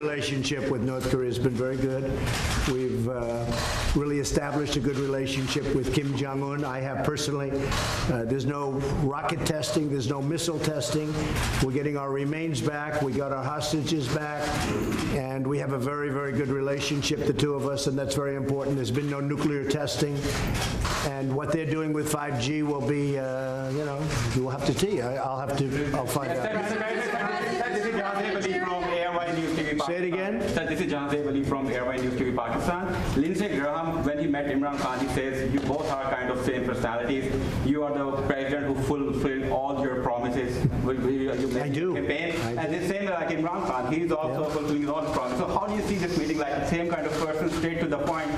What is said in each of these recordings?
Relationship with North Korea has been very good. We've really established a good relationship with Kim Jong-un. I have personally. There's no rocket testing. There's no missile testing. We're getting our remains back. We got our hostages back. And we have a very, very good relationship, the two of us, and that's very important. There's been no nuclear testing. And what they're doing with 5G will be, you'll have to see. I'll find out. Say it again. Sir, this is Jahan Ali from Airwine News TV Pakistan. Lindsey Graham, when he met Imran Khan, he says, you both are kind of same personalities. You are the president who fulfilled all your promises. You made the campaign. And the same like Imran Khan, he's also fulfilling all his promises. So how do you see this meeting, like the same kind of person, straight to the point?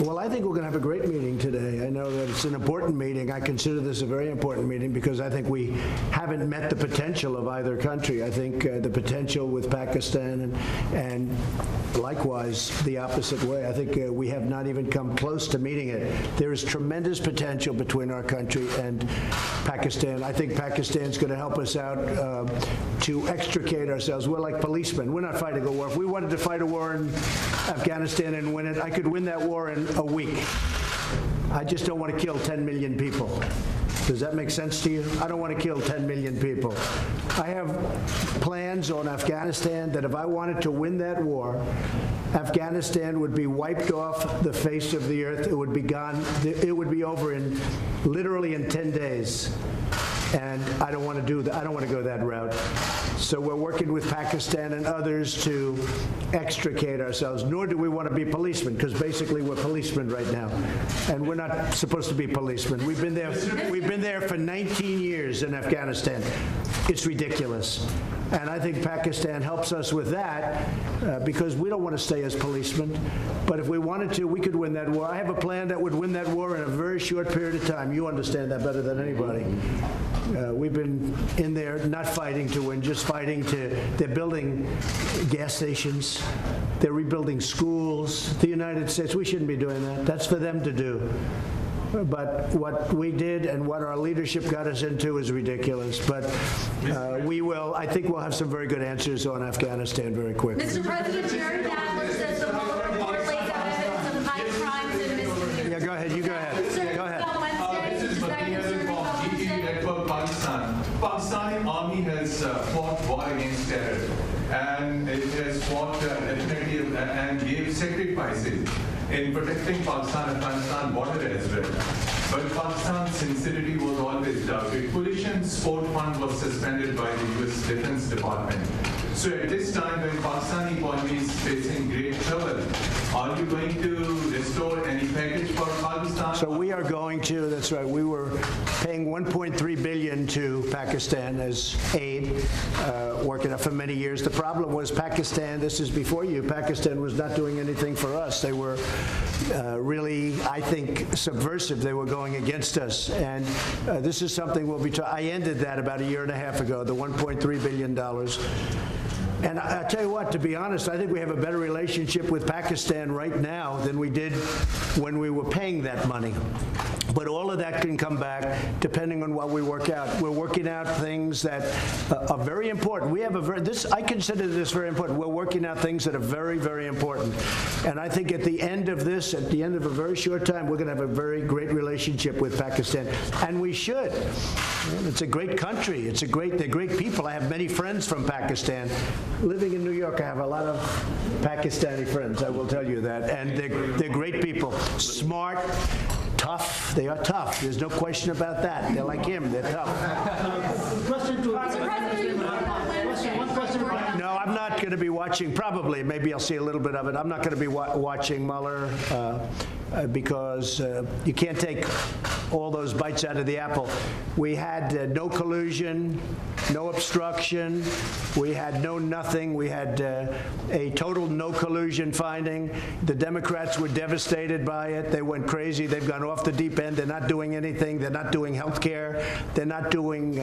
Well, I think we're going to have a great meeting today. I know that it's an important meeting. I consider this a very important meeting because I think we haven't met the potential of either country. I think the potential with Pakistan and likewise the opposite way. I think we have not even come close to meeting it. There is tremendous potential between our country and Pakistan. I think Pakistan's going to help us out to extricate ourselves. We're like policemen. We're not fighting a war. If we wanted to fight a war in Afghanistan and win it, I could win that war in a week. I just don't want to kill 10 million people. Does that make sense to you? I don't want to kill 10 million people. I have plans on Afghanistan that if I wanted to win that war, Afghanistan would be wiped off the face of the earth. It would be gone. It would be over literally in 10 days. And I don't want to do that. I don't want to go that route. So we're working with Pakistan and others to extricate ourselves, nor do we want to be policemen, because basically we're policemen right now. And we're not supposed to be policemen. We've been there for 19 years in Afghanistan. It's ridiculous. And I think Pakistan helps us with that because we don't want to stay as policemen. But if we wanted to, we could win that war. I have a plan that would win that war in a very short period of time. You understand that better than anybody. We've been in there not fighting to win, just fighting to. They're building gas stations. They're rebuilding schools. The United States, we shouldn't be doing that. That's for them to do. But what we did and what our leadership got us into is ridiculous. But I think we'll have some very good answers on Afghanistan very quickly. Mr. President, Jerry Nadler says the Mueller report lays out evidence of high crimes and misdemeanors. Yeah, go ahead. You go ahead. Go ahead. This is Matthias from GT Network Pakistan. Pakistani army has fought war against terror, and it has fought alternative and gave sacrifices in protecting Pakistan-Afghanistan border as well. But Pakistan's sincerity was always doubted. Coalition Support Fund was suspended by the U.S. Defense Department. So at this time, when Pakistani economy is facing great trouble, are you going to restore any package for Pakistan? So we are going to, that's right, we were paying $1.3 billion to Pakistan as aid, working up for many years. The problem was Pakistan, this is before you, Pakistan was not doing anything for us. They were really, I think, subversive. They were going against us. And this is something we'll be I ended that about a year and a half ago, the $1.3 billion. And I'll tell you what, to be honest, I think we have a better relationship with Pakistan right now than we did when we were paying that money. But all of that can come back depending on what we work out. We're working out things that are very important. We have I consider this very important. We're working out things that are very, very important. And I think at the end of this, at the end of a very short time, we're going to have a very great relationship with Pakistan. And we should. It's a great country. They're great people. I have many friends from Pakistan. Living in New York, I have a lot of Pakistani friends, I will tell you that. And they're great people. Smart, tough. They are tough. There's no question about that. They're like him. They're tough. No, I'm not going to be watching. Probably, maybe I'll see a little bit of it. I'm not going to be watching Mueller because you can't take all those bites out of the apple. We had no collusion, no obstruction. We had no nothing. We had a total no collusion finding. The Democrats were devastated by it. They went crazy. They've gone off the deep end. They're not doing anything. They're not doing health care. They're not doing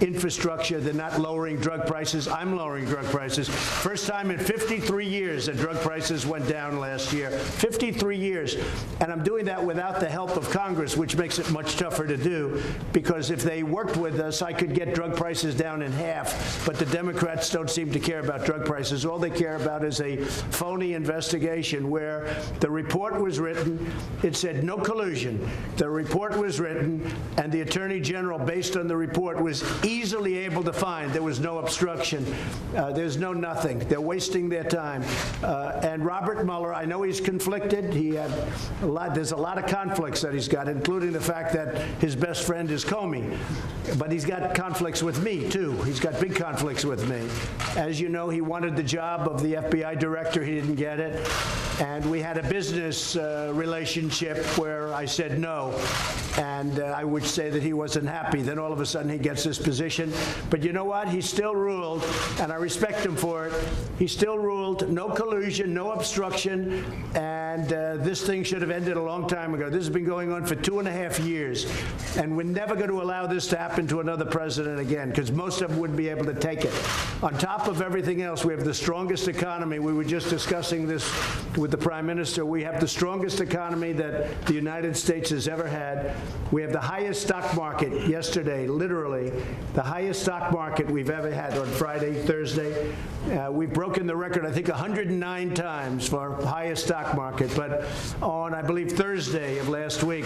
infrastructure. They're not lowering drug prices. I'm lowering drug prices. First time in 53 years that drug prices went down last year. 53 years. And I'm doing that without the help of Congress, which makes it much tougher to do, because if they worked with us, I could get drug prices prices down in half, but the Democrats don't seem to care about drug prices. All they care about is a phony investigation where the report was written, it said no collusion. The report was written, and the Attorney General, based on the report, was easily able to find there was no obstruction. There's no nothing. They're wasting their time. And Robert Mueller, I know he's conflicted. There's a lot of conflicts that he's got, including the fact that his best friend is Comey. But he's got conflicts with me, too. He's got big conflicts with me. As you know, he wanted the job of the FBI director. He didn't get it. And we had a business relationship where I said no. And I would say that he wasn't happy. Then all of a sudden he gets this position. But you know what? He still ruled, and I respect him for it. He still ruled no collusion, no obstruction, and this thing should have ended a long time ago. This has been going on for 2.5 years, and we're never going to allow this to happen to another president again, because most of them wouldn't be able to take it. On top of everything else, we have the strongest economy. We were just discussing this with the Prime Minister. We have the strongest economy that the United States has ever had. We have the highest stock market yesterday, literally, the highest stock market we've ever had on Friday, Thursday. We've broken the record, I think, 109 times for highest stock market. But on, I believe, Thursday of last week,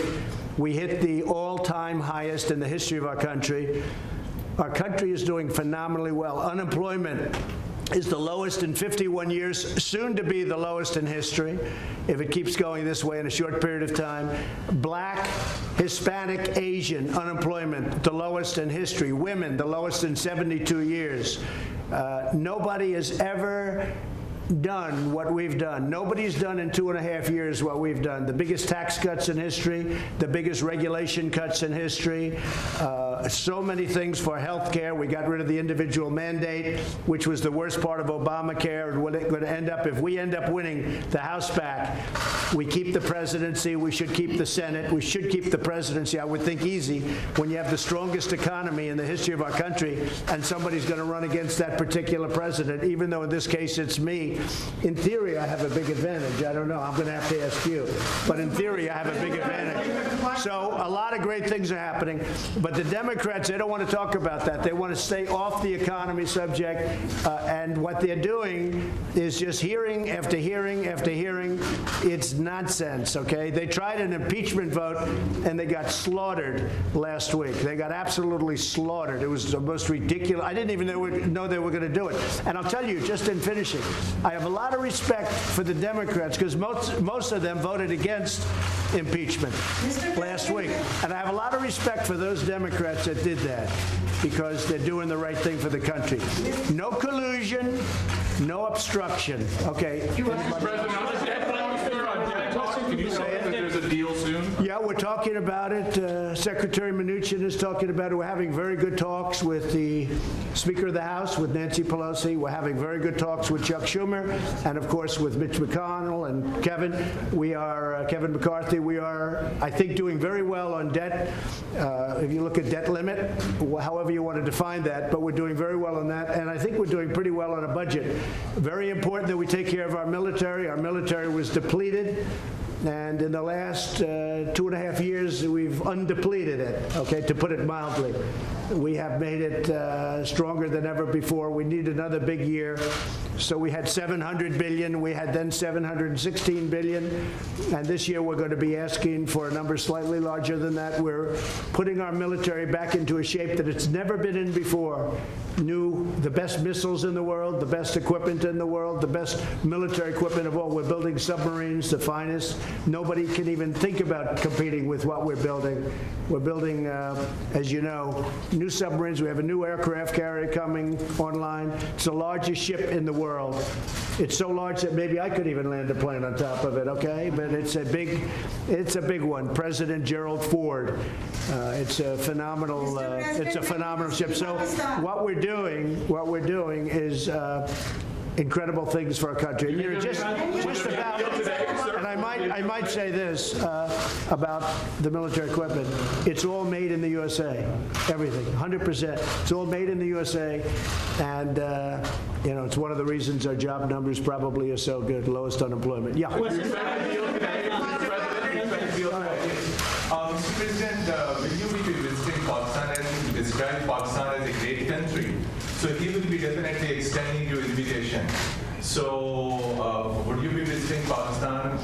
we hit the all-time highest in the history of our country. Our country is doing phenomenally well. Unemployment is the lowest in 51 years, soon to be the lowest in history, if it keeps going this way in a short period of time. Black, Hispanic, Asian unemployment, the lowest in history. Women, the lowest in 72 years. Nobody has ever done what we've done. Nobody's done in 2.5 years what we've done. The biggest tax cuts in history, the biggest regulation cuts in history, so many things for health care. We got rid of the individual mandate, which was the worst part of Obamacare. And what it's going to end up, if we end up winning the House back, we keep the presidency, we should keep the Senate, we should keep the presidency. I would think easy when you have the strongest economy in the history of our country and somebody's going to run against that particular president, even though in this case it's me. In theory, I have a big advantage. I don't know. I'm going to have to ask you. But in theory, I have a big advantage. So a lot of great things are happening. But the Democrats, they don't want to talk about that. They want to stay off the economy subject. And what they're doing is just hearing after hearing after hearing. It's nonsense, okay? They tried an impeachment vote, and they got slaughtered last week. They got absolutely slaughtered. It was the most ridiculous. I didn't even know they were going to do it. And I'll tell you, just in finishing, I have a lot of respect for the Democrats because most of them voted against impeachment last week. And I have a lot of respect for those Democrats that did that because they're doing the right thing for the country. No collusion, no obstruction. Okay. Can you say that there's a deal soon? Yeah, we're talking about it. Secretary Mnuchin is talking about it. We're having very good talks with the Speaker of the House, with Nancy Pelosi. We're having very good talks with Chuck Schumer, and of course with Mitch McConnell and Kevin. Kevin McCarthy. We are, I think, doing very well on debt. If you look at debt limit, however you want to define that, but we're doing very well on that. And I think we're doing pretty well on a budget. Very important that we take care of our military. Our military was depleted. And in the last 2.5 years, we've undepleted it, okay, to put it mildly. We have made it stronger than ever before. We need another big year. So we had $700 billion. We had then $716 billion. And this year, we're going to be asking for a number slightly larger than that. We're putting our military back into a shape that it's never been in before. The best missiles in the world, the best equipment in the world, the best military equipment of all. We're building submarines, the finest. Nobody can even think about competing with what we're building. We're building, as you know, new submarines. We have a new aircraft carrier coming online. It's the largest ship in the world. It's so large that maybe I could even land a plane on top of it, okay? But it's a big one. President Gerald Ford. It's a phenomenal ship. So what we're doing is incredible things for our country. You know, just about, and I might say this about the military equipment. It's all made in the USA. Everything, 100%. It's all made in the USA, and you know, it's one of the reasons our job numbers probably are so good, lowest unemployment. Yeah. Mr. President, will you be visiting Pakistan? I think described Pakistan as a great country. So he will be definitely extending your invitation. So would you be visiting Pakistan?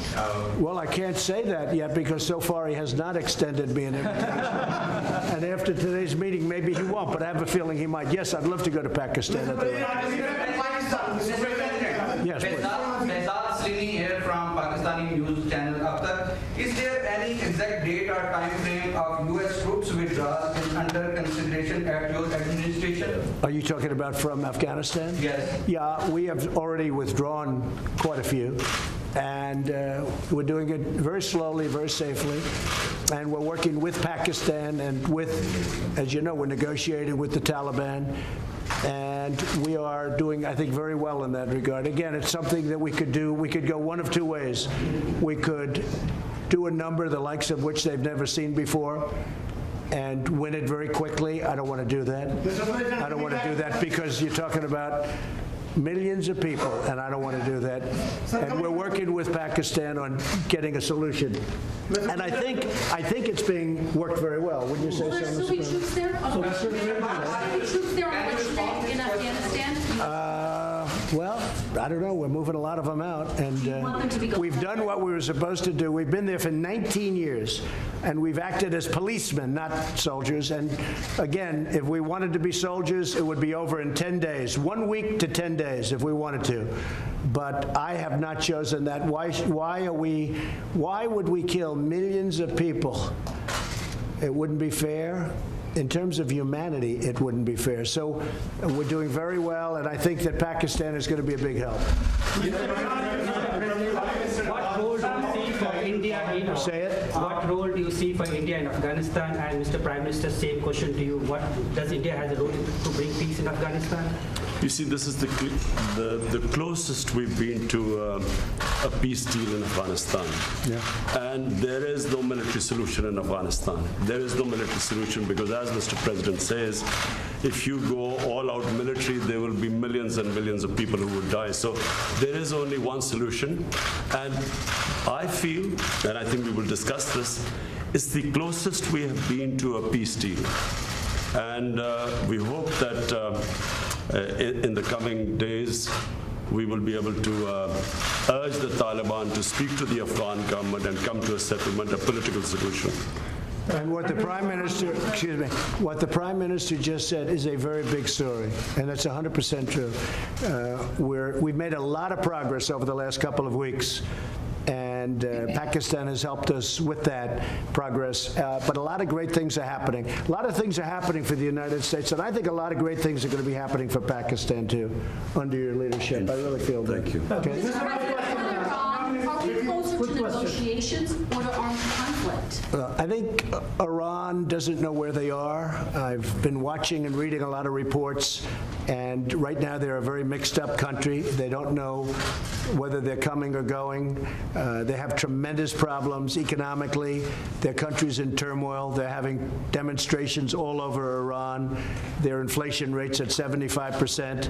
Well, I can't say that yet because so far he has not extended me an invitation. And after today's meeting, maybe he won't, but I have a feeling he might. Yes, I'd love to go to Pakistan. Yes, please. Mehzad Slini here from Pakistani news channel Akhtar. Is there any exact date or time frame of U.S. troops withdrawal is under consideration at your administration? Are you talking about from Afghanistan? Yes. Yeah, we have already withdrawn quite a few. And we're doing it very slowly, very safely. And we're working with Pakistan and with, as you know, we're negotiating with the Taliban. And we are doing, I think, very well in that regard. Again, it's something that we could do. We could go one of two ways. We could do a number the likes of which they've never seen before and win it very quickly. I don't want to do that. I don't want to do that because you're talking about millions of people, and I don't want to do that. And we're working with Pakistan on getting a solution. And I think it's being worked very well. Wouldn't you say Will there so, still be Mr. troops there? Will there be troops there on which day in Afghanistan? Well, I don't know. We're moving a lot of them out, and want them to be gone? we've done what we were supposed to do. We've been there for 19 years, and we've acted as policemen, not soldiers. And again, if we wanted to be soldiers, it would be over in 10 days, 1 week to 10 days, if we wanted to. But I have not chosen that. Why would we kill millions of people? It wouldn't be fair. In terms of humanity, it wouldn't be fair. So we're doing very well, and I think that Pakistan is going to be a big help. What role do you see for India in Say it. What role do you see for India in Afghanistan? And Mr. Prime Minister, same question to you. What does India has a role to bring peace in Afghanistan? You see, this is the closest we've been to a peace deal in Afghanistan. Yeah. And there is no military solution in Afghanistan. There is no military solution because, as Mr. President says, if you go all out military, there will be millions and millions of people who would die. So there is only one solution. And I feel, and I think we will discuss this, it's the closest we have been to a peace deal. And we hope that in the coming days, we will be able to urge the Taliban to speak to the Afghan government and come to a settlement, a political solution. And what the Prime Minister, what the Prime Minister just said is a very big story, and that's 100% true. We've made a lot of progress over the last couple of weeks. And Pakistan has helped us with that progress. But a lot of great things are happening. A lot of things are happening for the United States, and I think a lot of great things are going to be happening for Pakistan, too, under your leadership. I really feel that. Thank you. Okay. Mr. President, are we closer to negotiations or to armed conflict? I think Iran doesn't know where they are. I've been watching and reading a lot of reports, and right now they're a very mixed up country. They don't know whether they're coming or going. They have tremendous problems economically. Their country's in turmoil. They're having demonstrations all over Iran. Their inflation rate's at 75%.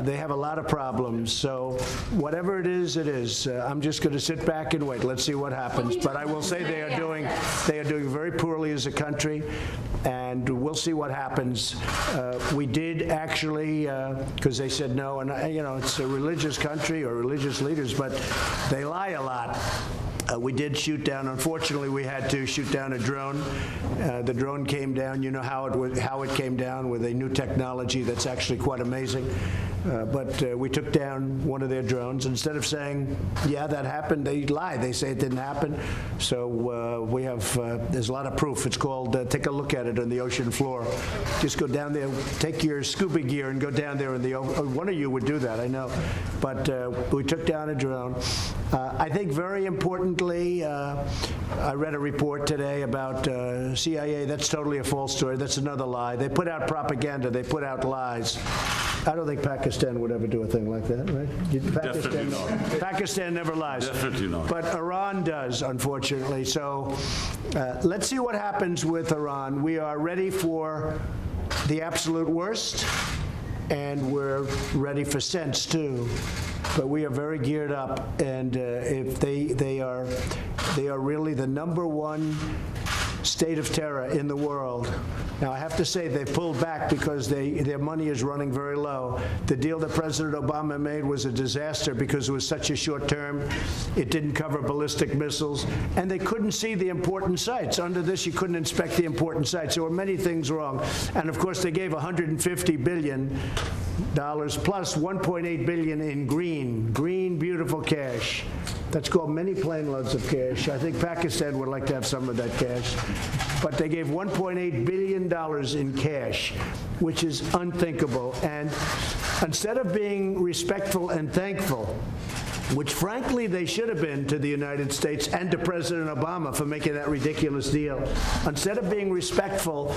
They have a lot of problems. So whatever it is, it is. I'm just going to sit back and wait. Let's see what happens. But I will say they are doing very poorly as a country, and we'll see what happens. We did actually, because they said no, and it's a religious country or religious leaders, but they lie a lot. We did shoot down. Unfortunately, we had to shoot down a drone. The drone came down. You know how it came down with a new technology that's actually quite amazing. But we took down one of their drones. Instead of saying, yeah, that happened, they lie. They say it didn't happen. So we have, there's a lot of proof. It's called, take a look at it on the ocean floor. Just go down there, take your scuba gear and go down there in the ocean. One of you would do that, I know. But we took down a drone. I think very importantly, I read a report today about CIA. That's totally a false story. That's another lie. They put out propaganda. They put out lies. I don't think Pakistan would ever do a thing like that, right? Definitely not. Pakistan never lies. Definitely not. But Iran does, unfortunately. So let's see what happens with Iran. We are ready for the absolute worst, and we're ready for sense, too. But we are very geared up, and if they are really the number one state of terror in the world. Now, I have to say they pulled back because their money is running very low. The deal that President Obama made was a disaster because it was such a short term. It didn't cover ballistic missiles, and they couldn't see the important sites. Under this, you couldn't inspect the important sites. There were many things wrong. And of course, they gave $150 billion plus $1.8 billion in green, beautiful cash. That's called many plane loads of cash. I think Pakistan would like to have some of that cash. But they gave $1.8 billion in cash, which is unthinkable. And instead of being respectful and thankful, which frankly they should have been to the United States and to President Obama for making that ridiculous deal, instead of being respectful,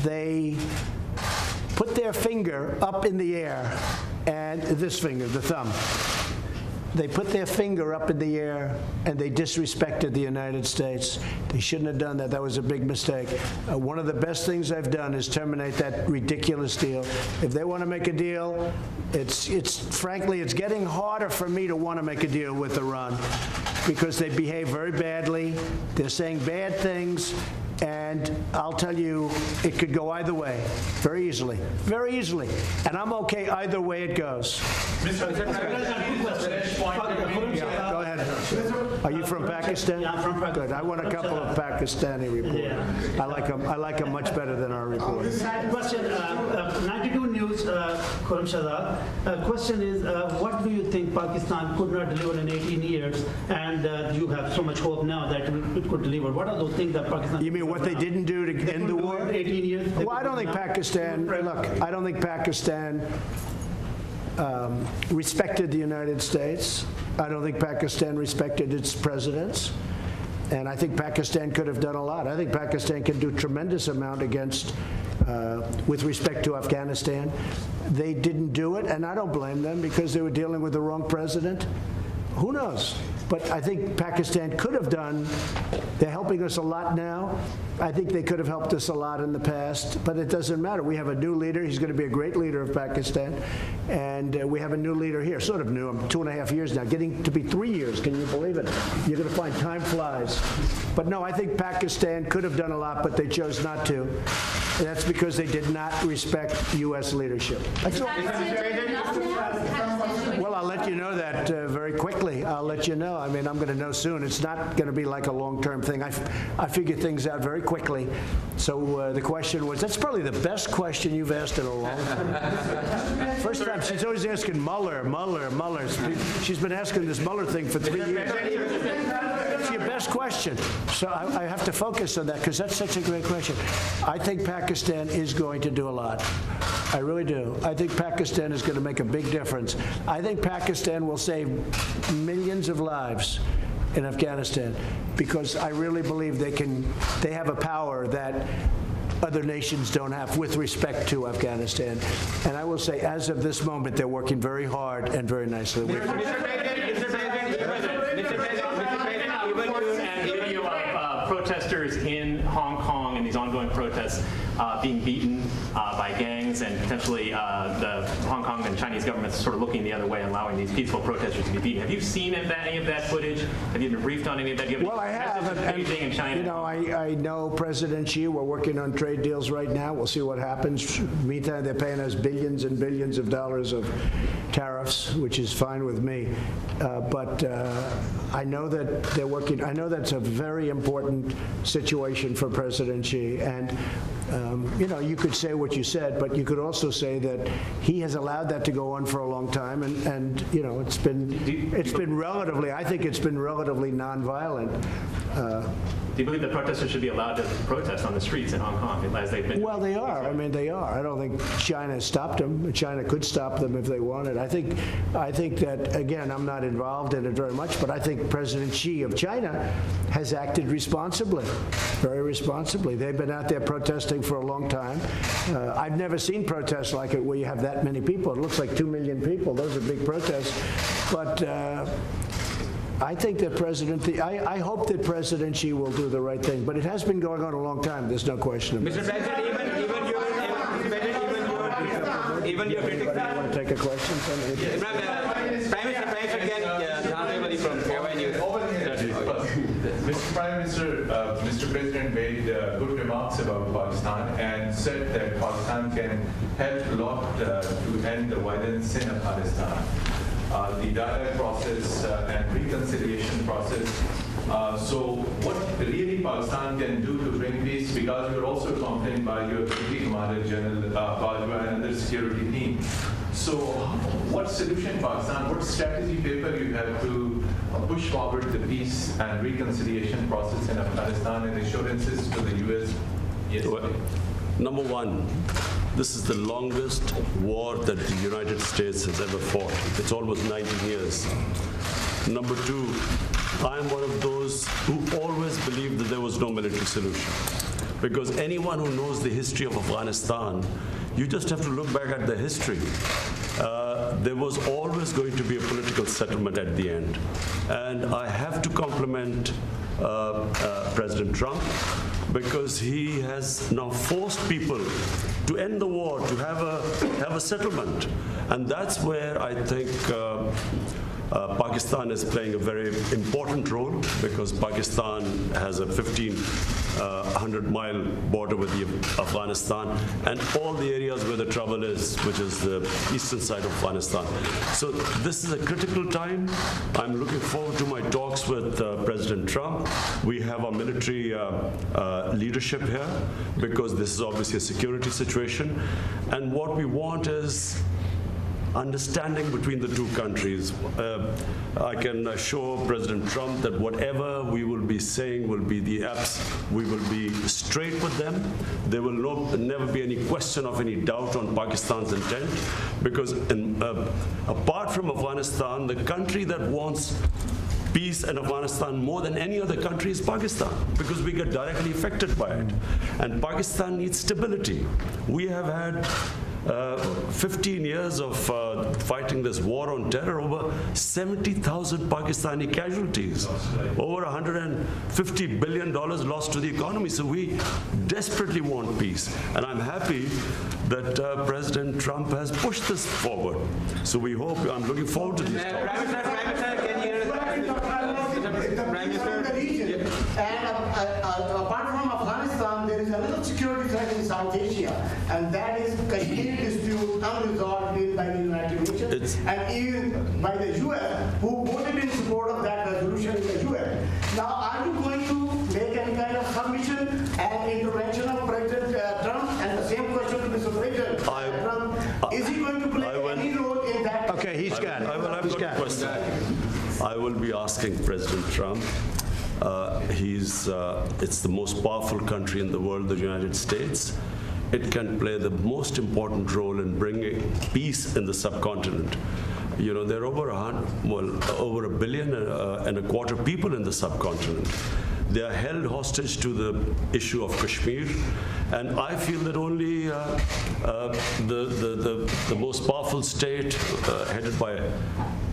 they put their finger up in the air, and this finger, the thumb, they put their finger up in the air and they disrespected the United States. They shouldn't have done that. That was a big mistake. One of the best things I've done is terminate that ridiculous deal. If they want to make a deal, frankly, it's getting harder for me to want to make a deal with Iran because they behave very badly. They're saying bad things. And I'll tell you, it could go either way, very easily, very easily. And I'm okay either way it goes. Mr. Yeah, go ahead. Are you from Pakistan? Yeah, I'm from Pakistan. Good. I want a couple of Pakistani reporters. Yeah. I like them much better than our reporters. Question, 92 News, Khurram Shahzad. Question is, what do you think Pakistan could not deliver in 18 years, and you have so much hope now that it could deliver? What are those things that Pakistan... You mean what they didn't do to end the war? 18 years? Well, I don't think Pakistan, look, I don't think Pakistan respected the United States. I don't think Pakistan respected its presidents. And I think Pakistan could have done a lot. I think Pakistan can do a tremendous amount with respect to Afghanistan. They didn't do it, and I don't blame them because they were dealing with the wrong president. Who knows? But I think Pakistan could have done, they're helping us a lot now. I think they could have helped us a lot in the past, but it doesn't matter. We have a new leader. He's going to be a great leader of Pakistan. And we have a new leader here, sort of new. I'm 2.5 years now, getting to be 3 years. Can you believe it? You're going to find time flies. But no, I think Pakistan could have done a lot, but they chose not to. And that's because they did not respect U.S. leadership. That's all. Well, I'll let you know that very quickly. I'll let you know. I mean, I'm going to know soon. It's not going to be like a long-term thing. I figure things out very quickly. So the question was, that's probably the best question you've asked in a long time. First time, she's always asking Mueller. She's been asking this Mueller thing for 3 years. It's your best question. So I have to focus on that because that's such a great question. I think Pakistan is going to do a lot. I really do. I think Pakistan is going to make a big difference. I think Pakistan will save millions of lives in Afghanistan because I really believe they have a power that other nations don't have with respect to Afghanistan. And I will say, as of this moment, they're working very hard and very nicely. Protesters in Hong Kong and these ongoing protests being beaten by gangs and potentially the Hong Kong and Chinese governments sort of looking the other way and allowing these peaceful protesters to be beaten. Have you seen any of that footage? Have you been briefed on any of that? Well, I have. Beijing and China? You know, I know President Xi. We're working on trade deals right now. We'll see what happens. Meantime, they're paying us billions and billions of dollars of tariffs, which is fine with me. But I know that they're working. I know that's a very important situation for President Xi. And you know, you could say what you said, but you could also say that he has allowed that to go on for a long time, and you know, it's been relatively. I think it's been relatively nonviolent. Do you believe that protesters should be allowed to protest on the streets in Hong Kong as they've been? Well, they are. I mean, they are. I don't think China stopped them. China could stop them if they wanted. I think that, again, I'm not involved in it very much, but I think President Xi of China has acted responsibly, very responsibly. They've been out there protesting for a long time. I've never seen protests like it where you have that many people. It looks like 2 million people. Those are big protests. But I think that I hope that President Xi will do the right thing, but it has been going on a long time. There's no question about it. Mr. President, even your critics. You want to take a question? Prime Minister, again, from Airway News. Mr. Prime Minister, Mr. President made good remarks about Pakistan and said that Pakistan can help a lot to end the violence in Afghanistan. The dialogue process and reconciliation process. So what really Pakistan can do to bring peace, because you're also accompanied by your Deputy Commander General Bajwa and other security team. So what solution Pakistan, what strategy paper you have to push forward the peace and reconciliation process in Afghanistan and assurances to the U.S.? Yes. Well, number one, this is the longest war that the United States has ever fought. It's almost 19 years. Number two, I'm one of those who always believed that there was no military solution. Because anyone who knows the history of Afghanistan, you just have to look back at the history. There was always going to be a political settlement at the end. And I have to compliment President Trump, because he has now forced people to end the war, to have a settlement. And that's where I think Pakistan is playing a very important role, because Pakistan has a 1,500-mile border with Afghanistan and all the areas where the trouble is, which is the eastern side of Afghanistan. So this is a critical time. I'm looking forward to my talks with President Trump. We have our military leadership here, because this is obviously a security situation. And what we want is understanding between the two countries. I can assure President Trump that whatever we will be saying will be the apps. We will be straight with them. There will never be any question of any doubt on Pakistan's intent, because apart from Afghanistan, the country that wants peace in Afghanistan more than any other country is Pakistan, because we get directly affected by it. And Pakistan needs stability. We have had 15 years of fighting this war on terror, over 70,000 Pakistani casualties, over $150 billion lost to the economy. So we desperately want peace. And I'm happy that President Trump has pushed this forward. So we hope, I'm looking forward to these talks. And apart from Afghanistan, there is another security threat in South Asia, and that is Kashmir dispute unresolved by the United Nations and even by the UN, who voted in support of that resolution in the UN. Now, are you going to make any kind of submission and intervention of President Trump? And the same question to Mr. President Trump, is he going to play any role in that? Okay, he's got it. I've got a question. I will be asking President Trump. It's the most powerful country in the world, the United States. It can play the most important role in bringing peace in the subcontinent. You know, there are over a 1.25 billion people in the subcontinent. They are held hostage to the issue of Kashmir, and I feel that only the most powerful state, headed by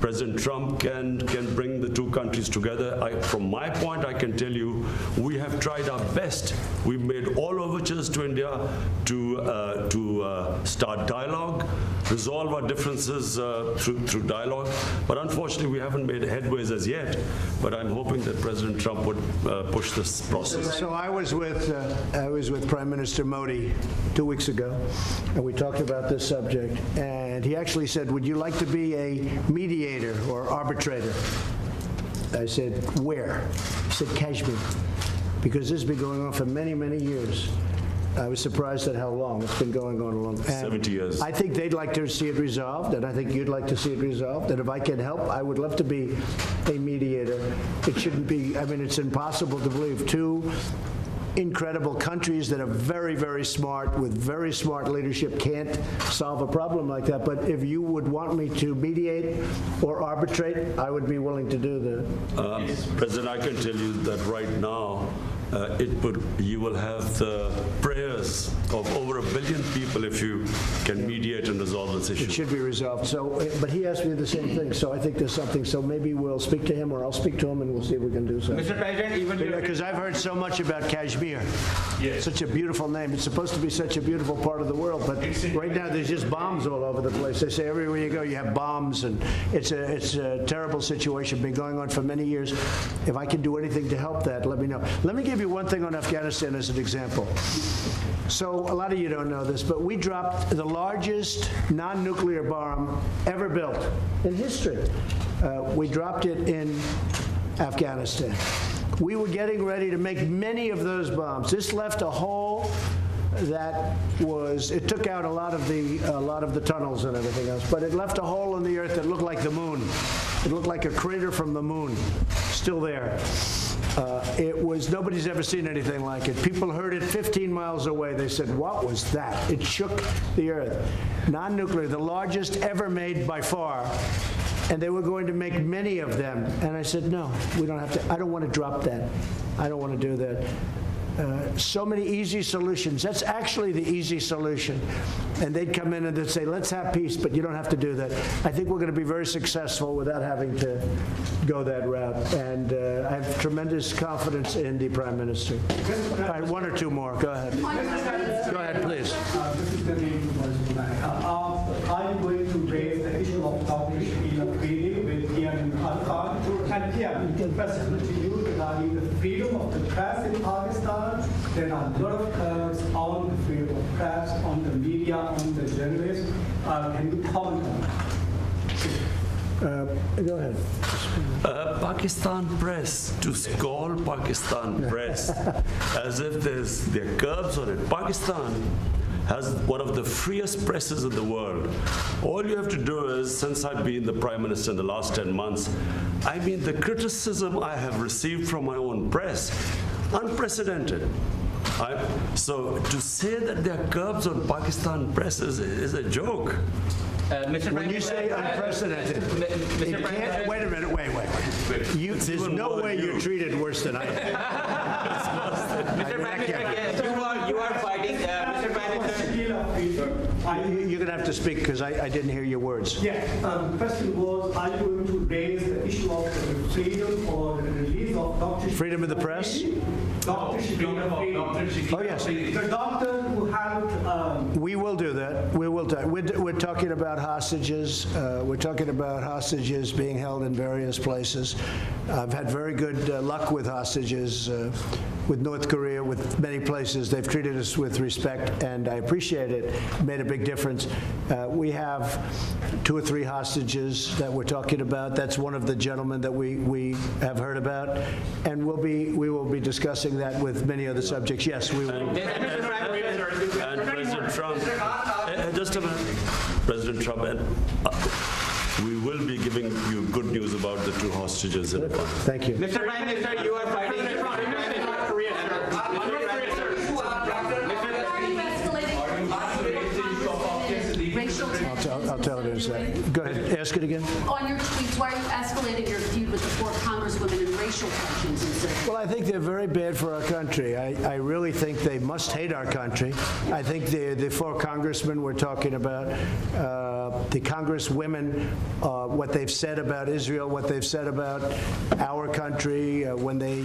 President Trump, can bring the two countries together. From my point, I can tell you, we have tried our best. We've made all overtures to India to start dialogue, resolve our differences through dialogue. But unfortunately, we haven't made headways as yet. But I'm hoping that President Trump would push this process. So I was with Prime Minister Modi 2 weeks ago, and we talked about this subject. And he actually said, "Would you like to be a mediator or arbitrator?" I said, "Where?" He said, "Kashmir," because this has been going on for many, many years. I was surprised at how long it's been going on. 70 years. I think they'd like to see it resolved, and I think you'd like to see it resolved. And if I can help, I would love to be a mediator. It shouldn't be, I mean, it's impossible to believe two incredible countries that are very, very smart, with very smart leadership, can't solve a problem like that. But if you would want me to mediate or arbitrate, I would be willing to do that. President, I can tell you that right now, you will have the prayers of over 1 billion people if you can mediate and resolve this issue. It should be resolved. So, but he asked me the same thing, so I think there's something. So maybe we'll speak to him, or I'll speak to him, and we'll see if we can do something. Mr. President, even Because I've heard so much about Kashmir. Yes. Such a beautiful name. It's supposed to be such a beautiful part of the world, but right now there's just bombs all over the place. They say everywhere you go you have bombs, and it's a terrible situation. Been going on for many years. If I can do anything to help that, let me know. Let me give you one thing on Afghanistan as an example. So a lot of you don't know this, but we dropped the largest non-nuclear bomb ever built in history. We dropped it in Afghanistan. We were getting ready to make many of those bombs. This left a hole that it took out a lot of the tunnels and everything else, but it left a hole in the earth that looked like the moon. It looked like a crater from the moon, still there. Nobody's ever seen anything like it. People heard it 15 miles away. They said, what was that? It shook the earth. Non-nuclear, the largest ever made by far. And they were going to make many of them. And I said, no, we don't have to. I don't want to drop that. I don't want to do that. So many easy solutions. That's actually the easy solution. And they'd come in and they'd say, let's have peace, but you don't have to do that. I think we're going to be very successful without having to go that route. And I have tremendous confidence in the Prime Minister. All right, one or two more. Go ahead. Go ahead, please. This is the name of I'm going to raise the issue of topic in a treaty with Imran Khan and here, President, to you regarding the freedom of the press in Pakistan. There are a lot of curbs on the freedom of press, on the media, on the journalists. Can you comment on that? Go ahead. Pakistan press, to call Pakistan press as if there are curbs on it. Pakistan has one of the freest presses in the world. All you have to do is, since I've been the Prime Minister in the last 10 months, I mean, the criticism I have received from my own press, unprecedented. So to say that there are curbs on Pakistan press is a joke. When you say unprecedented, it can't, wait a minute, wait. There's no way you're treated worse than I am. Mr. Prime Minister, you are fighting, Mr. Prime Minister. You're going to have to speak because I didn't hear your words. Yeah, the question was, are you going to raise the issue of the freedom or the release of Dr. Freedom of the press? Dr. Oh, yes. The doctor who had... We will do that. We will. We're talking about hostages. We're talking about hostages being held in various places. I've had very good luck with hostages, with North Korea, with many places. They've treated us with respect, and I appreciate it. Made a big difference. We have 2 or 3 hostages that we're talking about. That's one of the gentlemen that we have heard about, and we will be discussing that with many other subjects. Yes, we will. And President Trump, just a minute, President Trump, and we will be giving you good news about the 2 hostages in a month. Thank you. Mr. Prime Minister, you are fighting. I'll tell it in a second. Go ahead. Ask it again. On your tweets, why are you escalating your feud with the 4 congresswomen and racial tensions and so forth? Well, I think they're very bad for our country. I really think they must hate our country. I think the 4 congressmen we're talking about, the congresswomen, what they've said about Israel, what they've said about our country, when they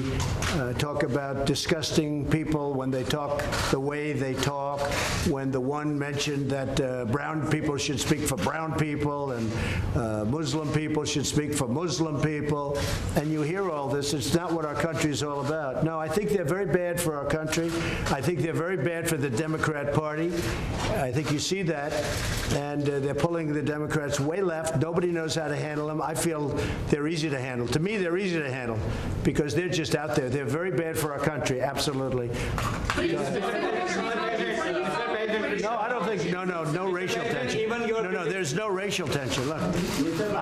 talk about disgusting people, when they talk the way they talk, when the one mentioned that brown people should speak for brown people and Muslim people should speak for Muslim people, and you hear all this. It's not what our country is all about. No, I think they're very bad for our country. I think they're very bad for the Democrat Party. I think you see that, and they're pulling the Democrats way left. Nobody knows how to handle them. I feel they're easy to handle. To me, they're easy to handle because they're just out there. They're very bad for our country, absolutely. No, I don't think, no racial tension. No, there's no racial tension. Look,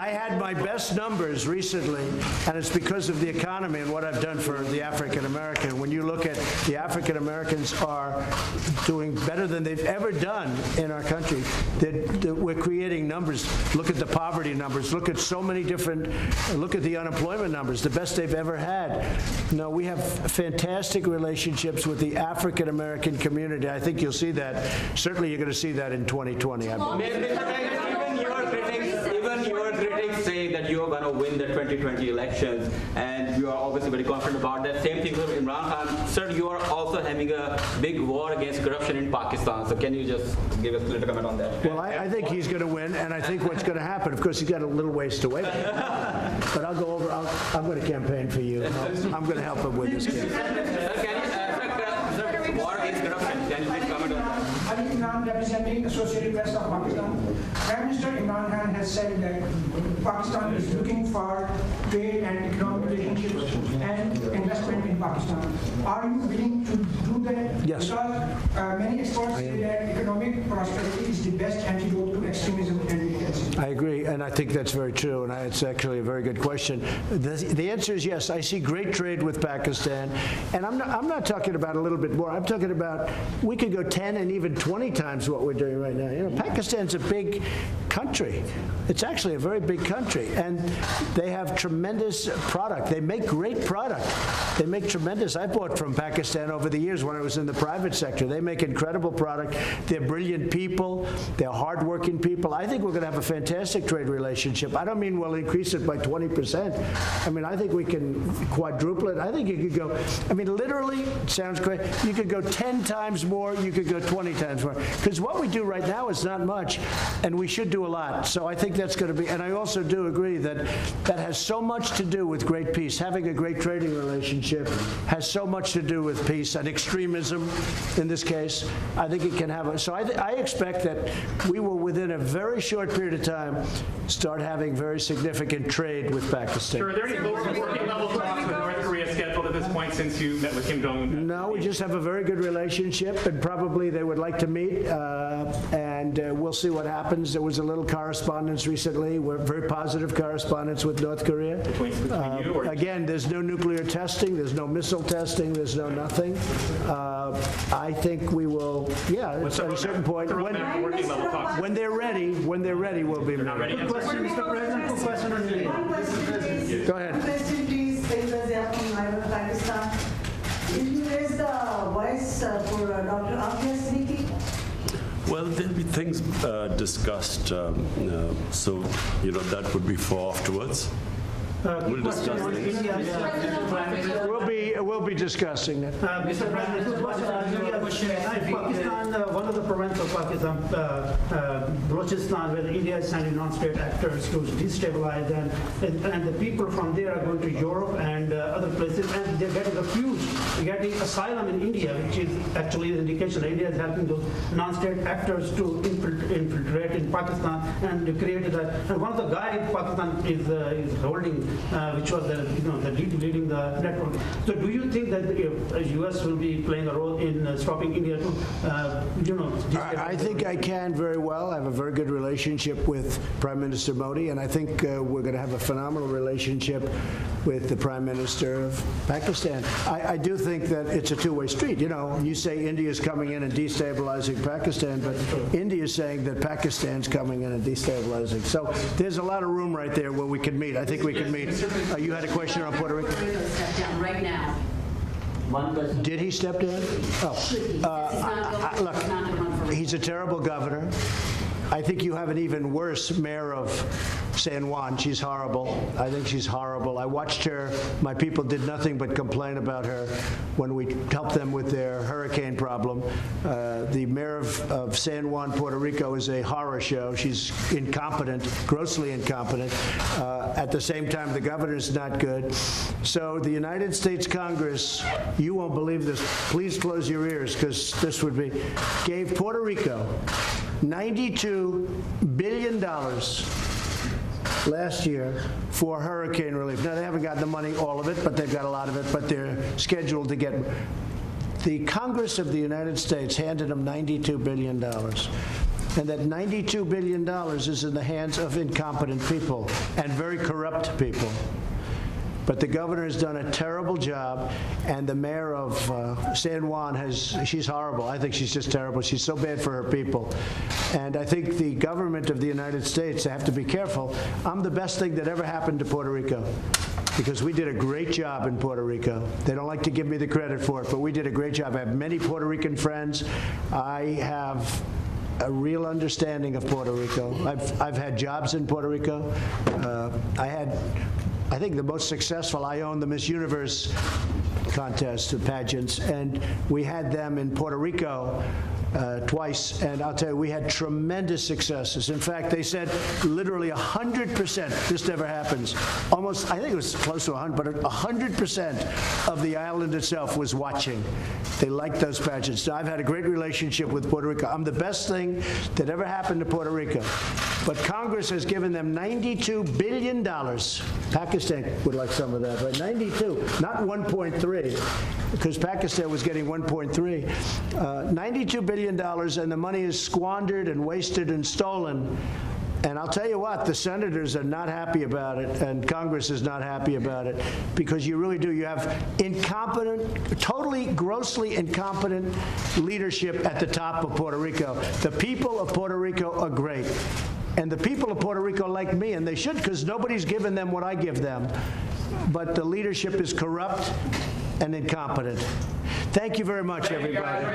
I had my best numbers recently, and it's because of the economy and what I've done for the African American. When you look at the African Americans are doing better than they've ever done in our country. We're creating numbers. Look at the poverty numbers. Look at so many different, look at the unemployment numbers, the best they've ever had. No, we have fantastic relationships with the African American community. I think you'll see that. Certainly you're going to see that in 2020, I believe. Even your critics say that you are going to win the 2020 elections, and you are obviously very confident about that. Same thing with Imran Khan. Sir, you are also having a big war against corruption in Pakistan. So can you just give us a little comment on that? Well, I think he's going to win, and I think what's going to happen, of course, he's got a little ways to wait. But I'll go over, I'm going to campaign for you. I'm going to help him with this game. War against corruption. Can you please comment on that? Ali Imran, representing Associated Press of Pakistan. Prime Minister Imran Khan has said that Pakistan is looking for trade and economic relationships and investment in Pakistan. Are you willing to do that? Yes. Because many experts say that economic prosperity is the best antidote to extremism and militancy. I agree, and I think that's very true, and it's actually a very good question. The answer is yes. I see great trade with Pakistan, and I'm not talking about a little bit more. I'm talking about we could go 10 and even 20 times what we're doing right now. You know, Pakistan's a big country. It's actually a very big country, and they have tremendous product. They make great product. They make tremendous. I bought from Pakistan over the years when I was in the private sector. They make incredible product. They're brilliant people. They're hardworking people. I think we're going to have a fantastic trade relationship. I don't mean we'll increase it by 20%. I mean, I think we can quadruple it. I think you could go, I mean, literally, it sounds great. You could go 10 times more. You could go 20 times more. Because what we do right now is not much, and we should do a lot. So I think that's going to be, and I also do agree that that has so much to do with great peace. Having a great trading relationship has so much to do with peace and extremism in this case. I think it can have a, so I expect that we will, within a very short period of time, start having very significant trade with Pakistan. Sure, are there any working level talks with North Korea scheduled at this point since you met with Kim Jong-un? No, we just have a very good relationship, and probably they would like to meet, and we'll see what happens. There was a little correspondence recently, very positive correspondence with North Korea. Between you or? Again, there's no nuclear testing, there's no missile testing, there's no nothing. I think we will, yeah, at a certain point, when they're ready, we'll be ready. Good question, Mr. President. Good question on India. One question, please. Go ahead. One question, please. From Pakistan. Will you raise the voice for Dr. Afia Siddiqui? Well, there'll be things discussed, so, you know, that would be for afterwards. We'll discuss things. We'll be discussing it. Mr. President, Pakistan, one of the provinces of Pakistan, Balochistan, where India is sending non-state actors to destabilize, and the people from there are going to Europe and other places, and they're getting refuged, getting asylum in India, which is actually an indication that India is helping those non-state actors to infiltrate in Pakistan and create that. And one of the guys in Pakistan is holding, which was leading the network. So do you think that the U.S. will be playing a role in stopping India to, I think I can very well. I have a very good relationship with Prime Minister Modi, and I think we're going to have a phenomenal relationship with the Prime Minister of Pakistan. I do think that it's a two-way street. You know, you say India's coming in and destabilizing Pakistan, but India's saying that Pakistan's coming in and destabilizing. So there's a lot of room right there where we can meet. I think we can meet. You had a question on Puerto Rico? Step down right now. Did he step down? Look, he's a terrible governor. I think you have an even worse mayor of San Juan. She's horrible. I think she's horrible. I watched her. My people did nothing but complain about her when we helped them with their hurricane problem. The mayor of San Juan, Puerto Rico, is a horror show. She's incompetent, grossly incompetent. At the same time, the governor's not good. So the United States Congress, you won't believe this. Please close your ears, because this would be, gave Puerto Rico $92 billion last year for hurricane relief. Now, they haven't gotten the money, all of it, but they've got a lot of it, but they're scheduled to get. The Congress of the United States handed them $92 billion. and that $92 billion is in the hands of incompetent people and very corrupt people. But the governor has done a terrible job, and the mayor of San Juan she's horrible. I think she's just terrible. She's so bad for her people. And I think the government of the United States, they have to be careful. I'm the best thing that ever happened to Puerto Rico, because we did a great job in Puerto Rico. They don't like to give me the credit for it, but we did a great job. I have many Puerto Rican friends. I have a real understanding of Puerto Rico. I've had jobs in Puerto Rico. I think the most successful, I owned the Miss Universe contest, the pageants, and we had them in Puerto Rico twice, and I'll tell you, we had tremendous successes. In fact, they said literally 100%, this never happens, almost, I think it was close to 100, but 100% of the island itself was watching. They liked those pageants. So I've had a great relationship with Puerto Rico. I'm the best thing that ever happened to Puerto Rico. But Congress has given them $92 billion. Pakistan would like some of that, right? 92, not 1.3, because Pakistan was getting 1.3. $92 billion, and the money is squandered and wasted and stolen. And I'll tell you what, the senators are not happy about it, and Congress is not happy about it, because you really do. You have incompetent, totally, grossly incompetent leadership at the top of Puerto Rico. The people of Puerto Rico are great. And the people of Puerto Rico like me, and they should, because nobody's given them what I give them. But the leadership is corrupt and incompetent. Thank you very much, everybody.